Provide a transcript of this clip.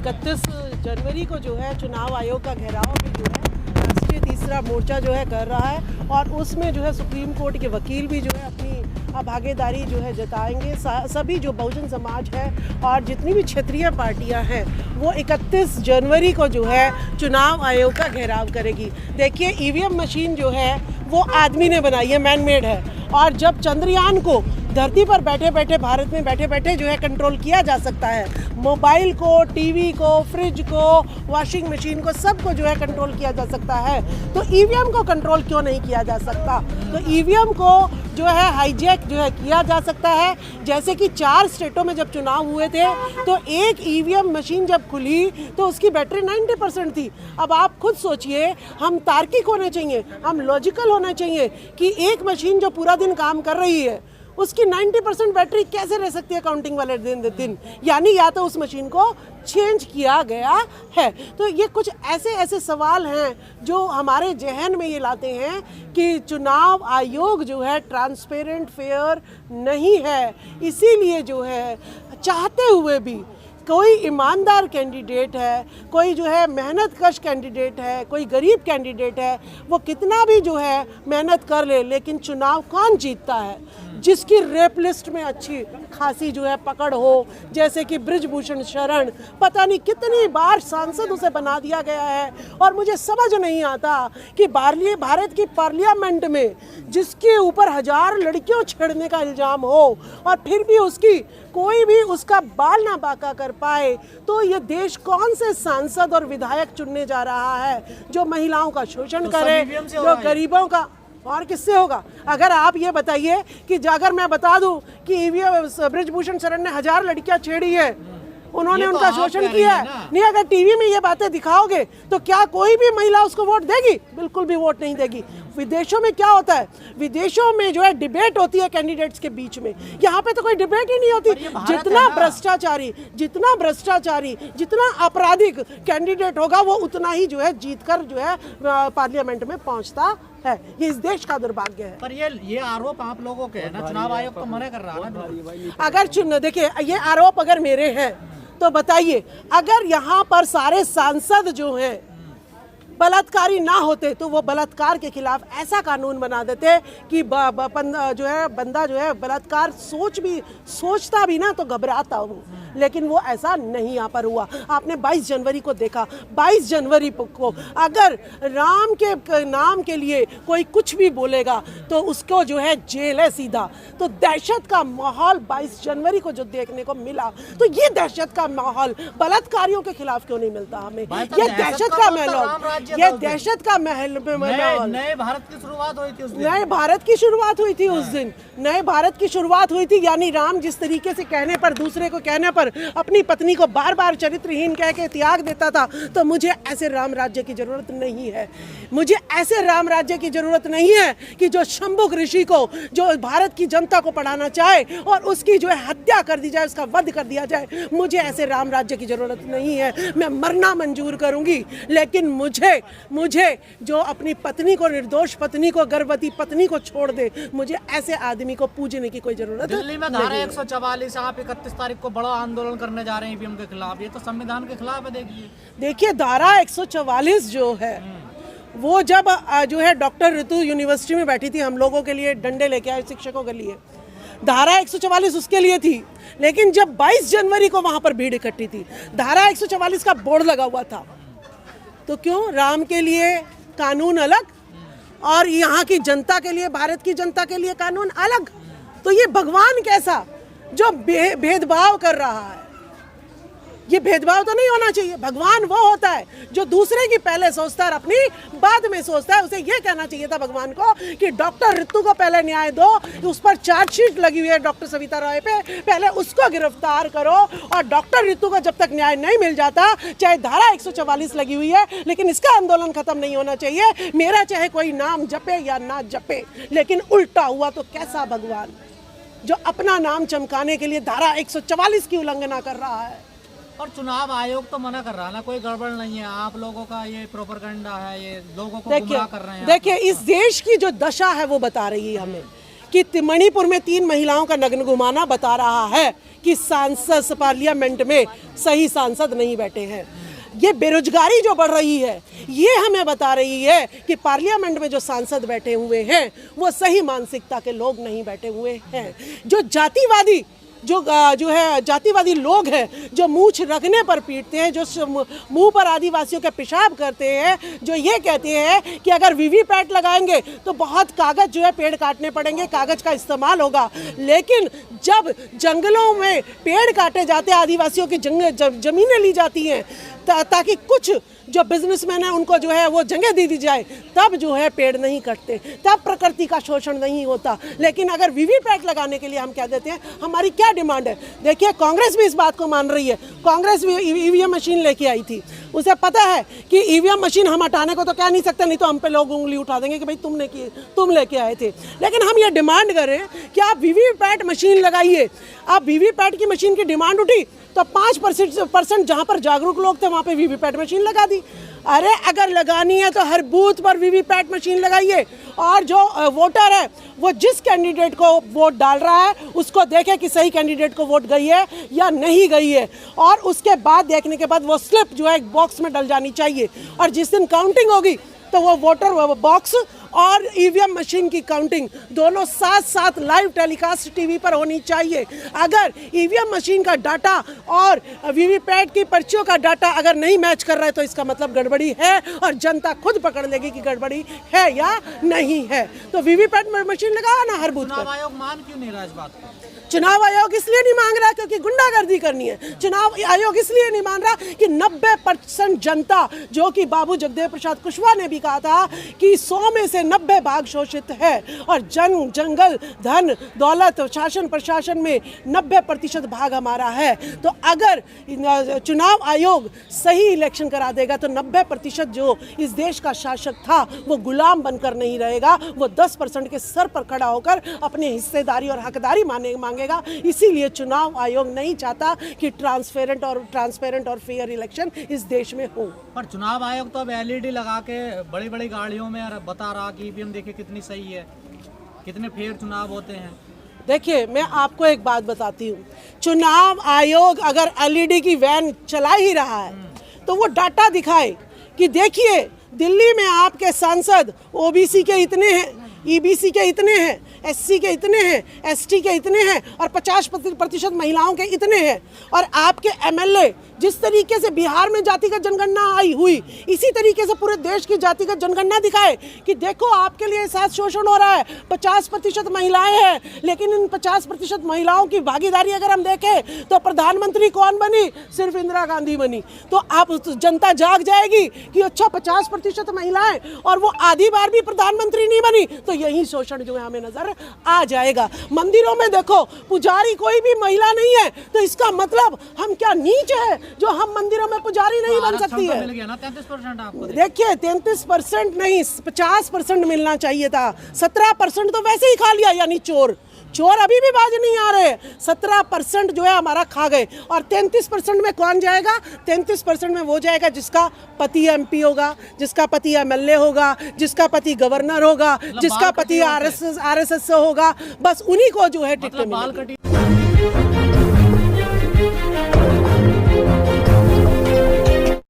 31 जनवरी को जो है चुनाव आयोग का घेराव भी जो है राष्ट्रीय तीसरा मोर्चा जो है कर रहा है और उसमें जो है सुप्रीम कोर्ट के वकील भी जो है अपनी भागीदारी जो है जताएंगे। सभी जो बहुजन समाज है और जितनी भी क्षेत्रीय पार्टियां हैं वो 31 जनवरी को जो है चुनाव आयोग का घेराव करेगी। देखिए ईवीएम मशीन जो है वो आदमी ने बनाई है, मैन मेड है, और जब चंद्रयान को धरती पर बैठे बैठे भारत में बैठे बैठे जो है कंट्रोल किया जा सकता है, मोबाइल को, टीवी को, फ्रिज को, वॉशिंग मशीन को, सबको जो है कंट्रोल किया जा सकता है, तो ईवीएम को कंट्रोल क्यों नहीं किया जा सकता। तो ईवीएम को जो है हाईजैक जो है किया जा सकता है। जैसे कि 4 स्टेटों में जब चुनाव हुए थे तो एक ईवीएम मशीन जब खुली तो उसकी बैटरी 90% थी। अब आप खुद सोचिए, हम तार्किक होने चाहिए, हम लॉजिकल होना चाहिए कि एक मशीन जो पूरा दिन काम कर रही है उसकी 90% बैटरी कैसे रह सकती है काउंटिंग वाले दिन। यानी या तो उस मशीन को चेंज किया गया है। तो ये कुछ ऐसे सवाल हैं जो हमारे जहन में ये लाते हैं कि चुनाव आयोग जो है ट्रांसपेरेंट, फेयर नहीं है। इसीलिए जो है चाहते हुए भी कोई ईमानदार कैंडिडेट है, कोई जो है मेहनत कश कैंडिडेट है, कोई गरीब कैंडिडेट है, वो कितना भी जो है मेहनत कर ले, लेकिन चुनाव कौन जीतता है? जिसकी रेप लिस्ट में अच्छी खासी जो है पकड़ हो, जैसे कि बृजभूषण शरण, पता नहीं कितनी बार सांसद उसे बना दिया गया है। और मुझे समझ नहीं आता कि भारत की पार्लियामेंट में जिसके ऊपर 1000 लड़कियों छेड़ने का इल्ज़ाम हो और फिर भी उसकी कोई भी उसका बाल ना बांका कर पाए, तो ये देश कौन से सांसद और विधायक चुनने जा रहा है जो महिलाओं का शोषण करे, जो गरीबों का, और किससे होगा? अगर आप ये बताइए कि अगर मैं बता दूं कि ईवीएम बृजभूषण शरण ने 1000 लड़कियां छेड़ी है, उन्होंने उनका शोषण किया है, नहीं, अगर टीवी में ये बातें दिखाओगे तो क्या कोई भी महिला उसको वोट देगी? बिल्कुल भी वोट नहीं देगी। विदेशों में क्या होता है? विदेशों में जो है डिबेट होती है कैंडिडेट्स के बीच में, यहाँ पे तो कोई डिबेट ही नहीं होती। जितना भ्रष्टाचारी, जितना आपराधिक कैंडिडेट होगा वो उतना ही जो है जीतकर जो है पार्लियामेंट में पहुंचता है। ये इस देश का दुर्भाग्य है। पर ये आरोप आप लोगों के है ना, चुनाव आयोग तो मना कर रहा है ना। अगर देखिए ये आरोप अगर मेरे हैं तो बताइए, अगर यहाँ पर सारे सांसद जो हैं बलात्कारी ना होते तो वो बलात्कार के खिलाफ ऐसा कानून बना देते कि बंदा जो है बलात्कार सोचता भी ना तो घबराता हो, लेकिन वो ऐसा नहीं यहाँ पर हुआ। आपने 22 जनवरी को देखा, 22 जनवरी को अगर राम के नाम के लिए कोई कुछ भी बोलेगा तो उसको जो है जेल है सीधा। तो दहशत का माहौल 22 जनवरी को जो देखने को मिला, तो ये दहशत का माहौल बलात्कारियों के खिलाफ क्यों नहीं मिलता हमें? ये दहशत का माहौल, ये दहशत का महल में नए भारत की शुरुआत हुई थी उस दिन। नए भारत की शुरुआत हुई थी उस दिन, नए भारत की शुरुआत हुई थी। यानी राम जिस तरीके से कहने पर, दूसरे को कहने पर अपनी पत्नी को बार बार चरित्रहीन कह के त्याग देता था, तो मुझे ऐसे राम राज्य की जरूरत नहीं है। मुझे ऐसे राम राज्य की जरूरत नहीं है कि जो शंभुक ऋषि को, जो भारत की जनता को पढ़ाना चाहे और उसकी जो है हत्या कर दी जाए, उसका वध कर दिया जाए। मुझे ऐसे राम राज्य की जरूरत नहीं है। मैं मरना मंजूर करूंगी, लेकिन मुझे जो अपनी पत्नी को, निर्दोष पत्नी को, गर्भवती पत्नी को छोड़ दे, मुझे ऐसे आदमी को पूजने की कोई जरूरत नहीं। दिल्ली में धारा 144, आप 31 तारीख को बड़ा आंदोलन करने जा रहे हैं ईवीएम के खिलाफ, ये तो संविधान के खिलाफ है। देखिए धारा 144 जो है वो जब जो है डॉक्टर ऋतु यूनिवर्सिटी में बैठी थी, हम लोगों के लिए डंडे लेके आए, शिक्षकों के लिए, धारा 144 उसके लिए थी। लेकिन जब 22 जनवरी को वहां पर भीड़ इकट्ठी थी, धारा 144 का बोर्ड लगा हुआ था, तो क्यों राम के लिए कानून अलग और यहाँ की जनता के लिए, भारत की जनता के लिए कानून अलग? तो ये भगवान कैसा जो भेदभाव कर रहा है? ये भेदभाव तो नहीं होना चाहिए। भगवान वो होता है जो दूसरे की पहले सोचता है और अपनी बाद में सोचता है। उसे ये कहना चाहिए था भगवान को कि डॉक्टर ऋतु को पहले न्याय दो, उस पर चार्जशीट लगी हुई है डॉक्टर सविता रॉय पे, पहले उसको गिरफ्तार करो, और डॉक्टर ऋतु को जब तक न्याय नहीं मिल जाता, चाहे धारा 144 लगी हुई है, लेकिन इसका आंदोलन खत्म नहीं होना चाहिए। मेरा चाहे कोई नाम जपे या ना जपे, लेकिन उल्टा हुआ तो कैसा भगवान जो अपना नाम चमकाने के लिए धारा 144 की उल्लंघना कर रहा है। और चुनाव आयोग तो मना कर रहा है ना, कोई गड़बड़ नहीं है, आप लोगों का ये प्रोपेगेंडा है, ये लोगों को गुमराह कर रहे हैं। देखिए इस देश की जो दशा है वो बता रही है हमें कि मणिपुर में 3 महिलाओं का नग्न घुमाना बता रहा है कि सांसद पार्लियामेंट में सही सांसद नहीं बैठे हैं। ये बेरोजगारी जो बढ़ रही है ये हमें बता रही है कि पार्लियामेंट में जो सांसद बैठे हुए हैं वो सही मानसिकता के लोग नहीं बैठे हुए हैं। जो जातिवादी जातिवादी लोग हैं, जो मूंछ रखने पर पीटते हैं, जो मुंह पर आदिवासियों के पेशाब करते हैं, जो ये कहते हैं कि अगर वीवीपैट लगाएंगे तो बहुत कागज जो है पेड़ काटने पड़ेंगे, कागज का इस्तेमाल होगा। लेकिन जब जंगलों में पेड़ काटे जाते हैं, आदिवासियों की जमीनें ली जाती हैं ताकि कुछ जो बिजनेसमैन है उनको जो है वो जगह दे दी जाए, तब जो है पेड़ नहीं कटते, तब प्रकृति का शोषण नहीं होता। लेकिन अगर वीवीपैट लगाने के लिए हम क्या देते हैं, हमारी क्या डिमांड है? देखिए कांग्रेस भी इस बात को मान रही है। कांग्रेस भी ईवीएम मशीन लेके आई थी, उसे पता है कि ईवीएम मशीन हम हटाने को तो कह नहीं सकते, नहीं तो हम पे लोग उंगली उठा देंगे कि भाई तुम लेके आए थे। लेकिन हम ये डिमांड करें कि आप वीवीपैट मशीन लगाइए। आप वीवीपैट की मशीन की डिमांड उठी तो 5% जहाँ पर जागरूक लोग थे वहाँ पे वीवीपैट मशीन लगा दी। अरे अगर लगानी है तो हर बूथ पर वीवीपैट मशीन लगाइए, और जो वोटर है वो जिस कैंडिडेट को वोट डाल रहा है उसको देखे कि सही कैंडिडेट को वोट गई है या नहीं गई है, और उसके बाद देखने के बाद वो स्लिप जो है एक बॉक्स में डल जानी चाहिए। और जिस दिन काउंटिंग होगी तो वो वोटर बॉक्स और ईवीएम मशीन की काउंटिंग दोनों साथ साथ लाइव टेलीकास्ट टीवी पर होनी चाहिए। अगर ईवीएम मशीन का डाटा और वीवीपैट की पर्चियों का डाटा अगर नहीं मैच कर रहा है तो इसका मतलब गड़बड़ी है, और जनता खुद पकड़ लेगी कि गड़बड़ी है या नहीं है। तो वीवीपैट मशीन लगाओ ना हर बूथ पर। चुनाव आयोग मान क्यों नहीं रहा इस बात को? चुनाव आयोग इसलिए नहीं मांग रहा क्योंकि गुंडागर्दी करनी है। चुनाव आयोग इसलिए नहीं मान रहा कि 90% जनता, जो कि बाबू जगदेव प्रसाद कुशवाहा ने भी कहा था कि 100 में से 90 भाग शोषित है, और जंगल, धन, दौलत, शासन प्रशासन में 90% भाग हमारा है। तो अगर चुनाव आयोग सही इलेक्शन करा देगा तो 90% जो इस देश का शासक था वो गुलाम बनकर नहीं रहेगा, वो 10% के सर पर खड़ा होकर अपनी हिस्सेदारी और हकदारी मांगेगा। इसीलिए चुनाव आयोग नहीं चाहता कि ट्रांसपेरेंट और फेयर इलेक्शन इस देश में हो। पर चुनाव आयोग तो अब एलईडी लगा के बड़ी बड़ी गाड़ियों में बता रहा कि ईवीएम देखिए कितनी सही है, कितने फेयर चुनाव होते हैं। देखिए मैं आपको एक बात बताती हूँ, चुनाव आयोग अगर एलईडी की वैन चला ही रहा है तो वो डाटा दिखाए कि देखिए दिल्ली में आपके सांसद ओबीसी के इतने हैं, ईबीसी के इतने हैं, एससी के इतने हैं, एसटी के इतने हैं, और 50% महिलाओं के इतने हैं। और आपके एमएलए जिस तरीके से बिहार में जातिगत जनगणना आई हुई, इसी तरीके से पूरे देश की जातिगत जनगणना दिखाए कि देखो आपके लिए साथ शोषण हो रहा है, 50% महिलाएं हैं, लेकिन इन 50% महिलाओं की भागीदारी अगर हम देखें तो प्रधानमंत्री कौन बनी? सिर्फ इंदिरा गांधी बनी। तो आप जनता जाग जाएगी कि अच्छा 50% महिलाएं और वो आधी बार भी प्रधानमंत्री नहीं बनी, तो यही शोषण जो है हमें नजर आ जाएगा। मंदिरों में देखो पुजारी कोई भी महिला नहीं है, तो इसका मतलब हम क्या नीच है जो हम मंदिरों में पुजारी नहीं बन सकती है? मिल गया ना 33% आपको। देखिए 33% नहीं 50% मिलना चाहिए था। 17% तो वैसे ही खा लिया, यानी चोर अभी भी बाज नहीं आ रहे। 17% जो है हमारा खा गए, और 33% में कौन जाएगा? 33% में वो जाएगा जिसका पति एमपी होगा, जिसका पति एमएलए होगा, जिसका पति गवर्नर होगा, जिसका पति आरएसएस से होगा, बस उन्हीं को जो है टिकट मिलेगी।